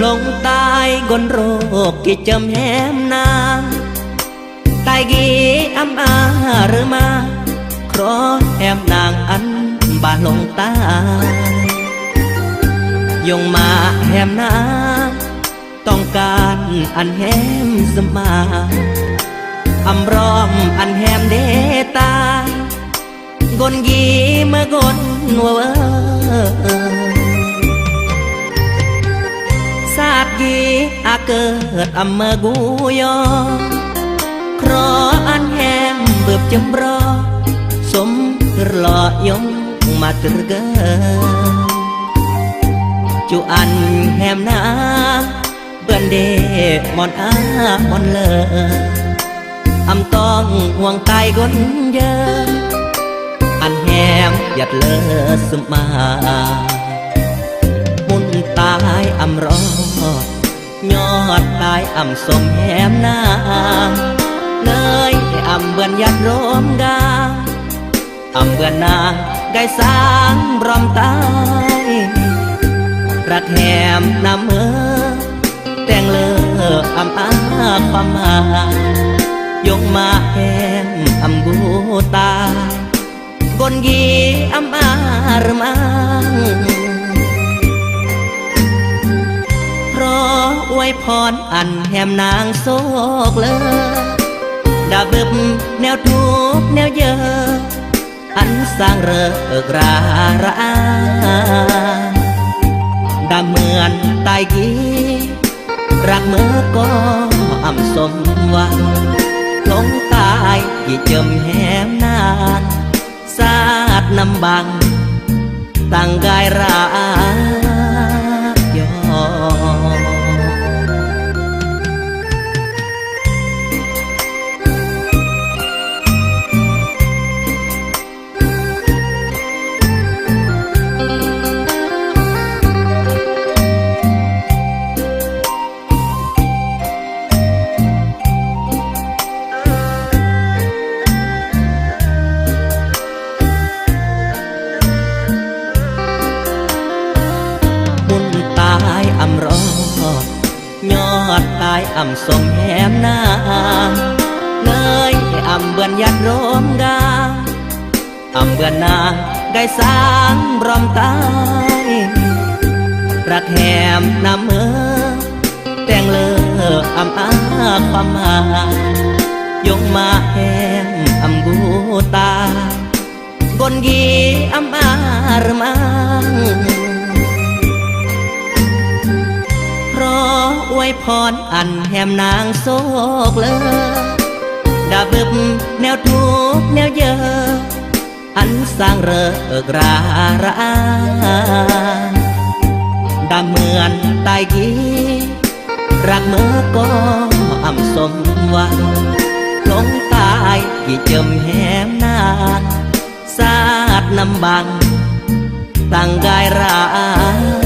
ลงตายกนโรคกิจมแหมนางตายกีอำอาหรือมาครอแหมนางอันบาลงตายยงมาแหมนางต้องการอันแหมสมาอำรอมอันแหมเดตากนยีเมื่อกนวัวศาสตร์ยีอาเกิดอำเมกูยอครออันแหมเบิบจำรอสมหล่อยงมาตรเกจูอันแหมนาเบื่อเดมอนอามอนเลออำต้องห่วงตายกนเยอะอันแหมหยัดเลอสมามุนตายอำรอยอดตายอำสมแหมนางเลยอำเบื่อยัดรวมกาอำเบื่อนางได้สร้างรอมตายรักแหมนำเมื่อแต่งเลออำอาความหมายยงมาแหมอำกูตายกนยีอำอารมังเพราะอวยพรอันแหมนางโศกเลอดาบึบแนวทุกแนวเยอะอันสร้างเริกราระอาดาเหมือนตายกีรักเมื่อก็อำสมหวังลงตายยี่เจิมแหมนานสาดนำบังตั้งกายรักยออำรอยอดตายอำสมแหมนางเลยอำเบื่อยัดรวมกาอำเบื่อนางได้สร้างรอมตายรักแหมนำเมื่อแต่งเลออำอาความหมายยงมาแหมอำกูตายกนยีอำอารมังเพราะอวยพรอันแหมนางโศกเลอดาบึบแนวทุกแนวเยอะอันสร้างเริกราระอาดาเหมือนตายกีรักเมื่อก็อำสมหวังลงตายยี่เจิมแหมนานสาดนำบังตั้งกายรัก